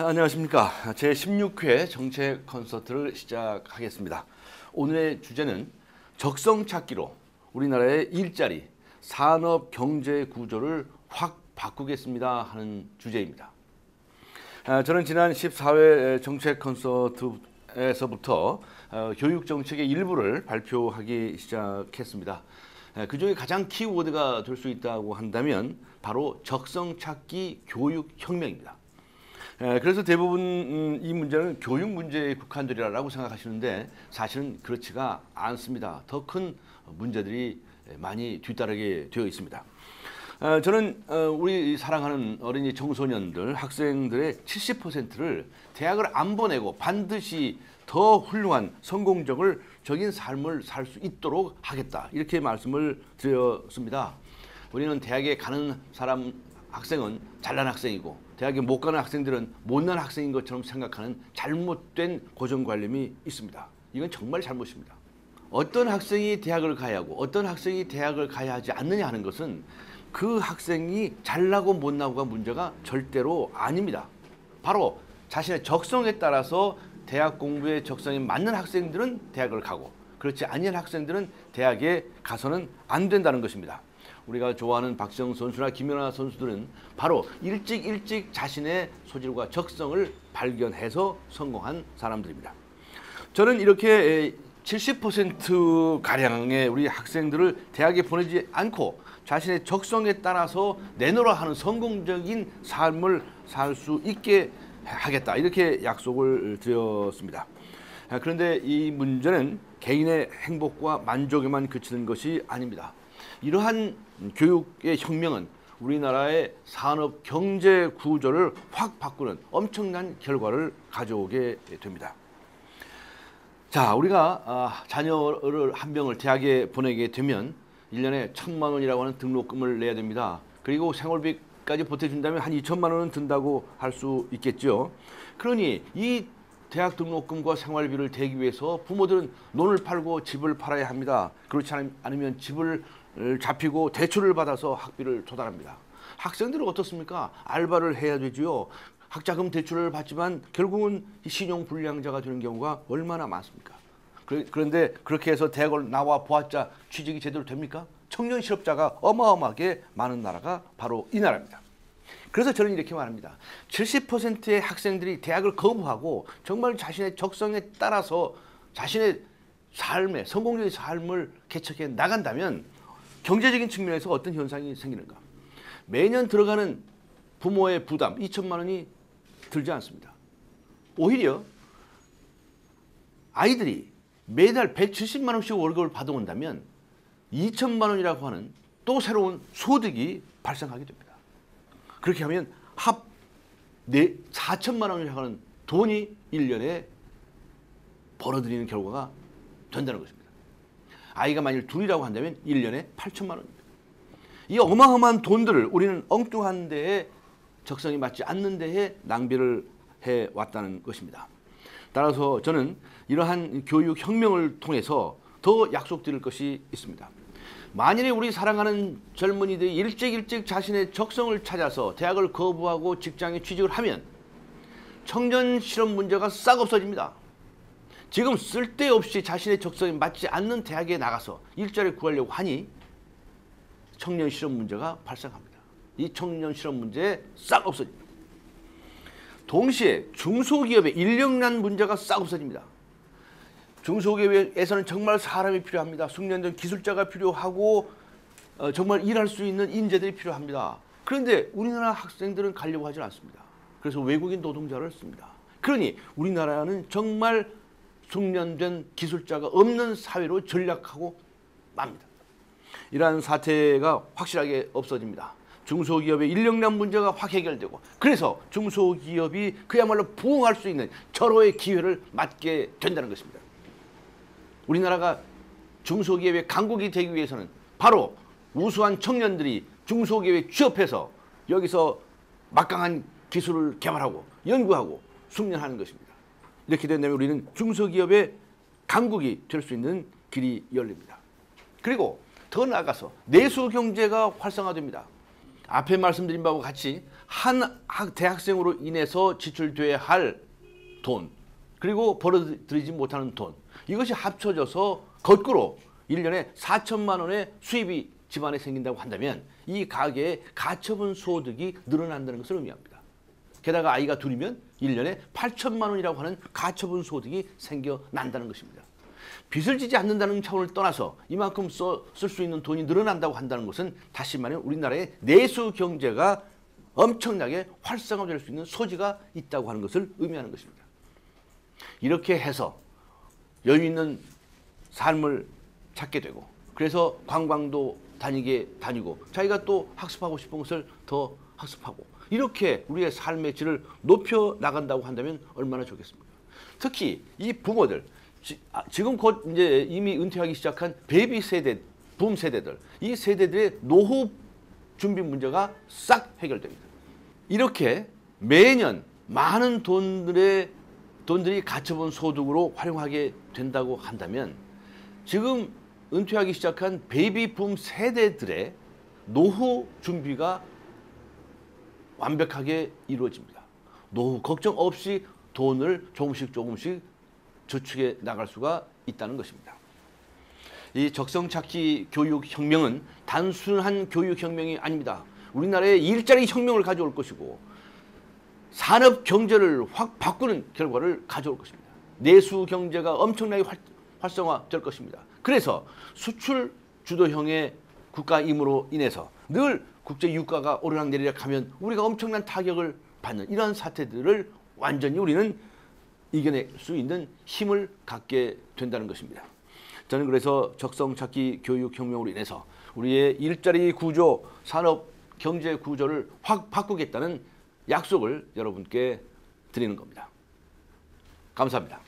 안녕하십니까. 제16회 정책 콘서트를 시작하겠습니다. 오늘의 주제는 적성 찾기로 우리나라의 일자리, 산업, 경제 구조를 확 바꾸겠습니다 하는 주제입니다. 저는 지난 14회 정책 콘서트에서부터 교육 정책의 일부를 발표하기 시작했습니다. 그중에 가장 키워드가 될 수 있다고 한다면 바로 적성 찾기 교육 혁명입니다. 그래서 대부분 이 문제는 교육 문제에 국한되리라고 생각하시는데 사실은 그렇지가 않습니다. 더 큰 문제들이 많이 뒤따르게 되어 있습니다. 저는 우리 사랑하는 어린이 청소년들, 학생들의 70%를 대학을 안 보내고 반드시 더 훌륭한 성공적인 삶을 살 수 있도록 하겠다, 이렇게 말씀을 드렸습니다. 우리는 대학에 가는 학생은 잘난 학생이고 대학에 못 가는 학생들은 못난 학생인 것처럼 생각하는 잘못된 고정관념이 있습니다. 이건 정말 잘못입니다. 어떤 학생이 대학을 가야 하고 어떤 학생이 대학을 가야 하지 않느냐 하는 것은 그 학생이 잘나고 못나고가 문제가 절대로 아닙니다. 바로 자신의 적성에 따라서 대학 공부에 적성에 맞는 학생들은 대학을 가고 그렇지 아니한 학생들은 대학에 가서는 안 된다는 것입니다. 우리가 좋아하는 박지성 선수나 김연아 선수들은 바로 일찍 자신의 소질과 적성을 발견해서 성공한 사람들입니다. 저는 이렇게 70%가량의 우리 학생들을 대학에 보내지 않고 자신의 적성에 따라서 내놓으라 하는 성공적인 삶을 살 수 있게 하겠다, 이렇게 약속을 드렸습니다. 그런데 이 문제는 개인의 행복과 만족에만 그치는 것이 아닙니다. 이러한 교육의 혁명은 우리나라의 산업 경제 구조를 확 바꾸는 엄청난 결과를 가져오게 됩니다. 자, 우리가 자녀를 한 명을 대학에 보내게 되면 1년에 1,000만 원이라고 하는 등록금을 내야 됩니다. 그리고 생활비까지 보태준다면 한 2천만 원은 든다고 할 수 있겠죠. 그러니 이 대학 등록금과 생활비를 대기 위해서 부모들은 논을 팔고 집을 팔아야 합니다. 그렇지 않으면 집을 잡히고 대출을 받아서 학비를 조달합니다. 학생들은 어떻습니까? 알바를 해야 되지요. 학자금 대출을 받지만 결국은 신용불량자가 되는 경우가 얼마나 많습니까? 그런데 그렇게 해서 대학을 나와 보았자 취직이 제대로 됩니까? 청년 실업자가 어마어마하게 많은 나라가 바로 이 나라입니다. 그래서 저는 이렇게 말합니다. 70%의 학생들이 대학을 거부하고 정말 자신의 적성에 따라서 자신의 삶의 성공적인 삶을 개척해 나간다면 경제적인 측면에서 어떤 현상이 생기는가? 매년 들어가는 부모의 부담 2천만 원이 들지 않습니다. 오히려 아이들이 매달 170만 원씩 월급을 받아온다면 2천만 원이라고 하는 또 새로운 소득이 발생하게 됩니다. 그렇게 하면 합 4천만 원이라고 하는 돈이 1년에 벌어들이는 결과가 된다는 것입니다. 아이가 만일 둘이라고 한다면 1년에 8천만 원입니다. 이 어마어마한 돈들을 우리는 엉뚱한 데에 적성이 맞지 않는 데에 낭비를 해왔다는 것입니다. 따라서 저는 이러한 교육 혁명을 통해서 더 약속드릴 것이 있습니다. 만일에 우리 사랑하는 젊은이들이 일찍 자신의 적성을 찾아서 대학을 거부하고 직장에 취직을 하면 청년 실업 문제가 싹 없어집니다. 지금 쓸데없이 자신의 적성에 맞지 않는 대학에 나가서 일자리를 구하려고 하니 청년 실업 문제가 발생합니다. 이 청년 실업 문제 싹 없어집니다. 동시에 중소기업의 인력난 문제가 싹 없어집니다. 중소기업에서는 정말 사람이 필요합니다. 숙련된 기술자가 필요하고 정말 일할 수 있는 인재들이 필요합니다. 그런데 우리나라 학생들은 가려고 하지 않습니다. 그래서 외국인 노동자를 씁니다. 그러니 우리나라는 정말 숙련된 기술자가 없는 사회로 전락하고 맙니다. 이러한 사태가 확실하게 없어집니다. 중소기업의 인력난 문제가 확 해결되고 그래서 중소기업이 그야말로 부흥할 수 있는 절호의 기회를 맞게 된다는 것입니다. 우리나라가 중소기업의 강국이 되기 위해서는 바로 우수한 청년들이 중소기업에 취업해서 여기서 막강한 기술을 개발하고 연구하고 숙련하는 것입니다. 이렇게 된다면 우리는 중소기업의 강국이 될 수 있는 길이 열립니다. 그리고 더 나아가서 내수경제가 활성화됩니다. 앞에 말씀드린 바와 같이 한 대학생으로 인해서 지출돼야 할 돈, 그리고 벌어들이지 못하는 돈, 이것이 합쳐져서 거꾸로 1년에 4천만 원의 수입이 집안에 생긴다고 한다면 이 가계의 가처분 소득이 늘어난다는 것을 의미합니다. 게다가 아이가 둘이면 1년에 8천만 원이라고 하는 가처분 소득이 생겨난다는 것입니다. 빚을 지지 않는다는 차원을 떠나서 이만큼 쓸 수 있는 돈이 늘어난다고 한다는 것은 다시 말하면 우리나라의 내수 경제가 엄청나게 활성화될 수 있는 소지가 있다고 하는 것을 의미하는 것입니다. 이렇게 해서 여유 있는 삶을 찾게 되고, 그래서 관광도 다니고 자기가 또 학습하고 싶은 것을 더 학습하고, 이렇게 우리의 삶의 질을 높여 나간다고 한다면 얼마나 좋겠습니까? 특히 이 부모들, 지금 곧 이제 이미 은퇴하기 시작한 베이비 세대, 붐 세대들, 이 세대들의 노후 준비 문제가 싹 해결됩니다. 이렇게 매년 많은 돈들이 가처분 소득으로 활용하게 된다고 한다면 지금 은퇴하기 시작한 베이비 붐 세대들의 노후 준비가 완벽하게 이루어집니다. 노후 걱정 없이 돈을 조금씩 저축해 나갈 수가 있다는 것입니다. 이 적성찾기 교육혁명은 단순한 교육혁명이 아닙니다. 우리나라의 일자리 혁명을 가져올 것이고 산업 경제를 확 바꾸는 결과를 가져올 것입니다. 내수 경제가 엄청나게 활성화될 것입니다. 그래서 수출 주도형의 국가임으로 인해서 늘 국제 유가가 오르락내리락 하면 우리가 엄청난 타격을 받는 이러한 사태들을 완전히 우리는 이겨낼 수 있는 힘을 갖게 된다는 것입니다. 저는 그래서 적성찾기 교육혁명으로 인해서 우리의 일자리 구조, 산업 경제 구조를 확 바꾸겠다는 약속을 여러분께 드리는 겁니다. 감사합니다.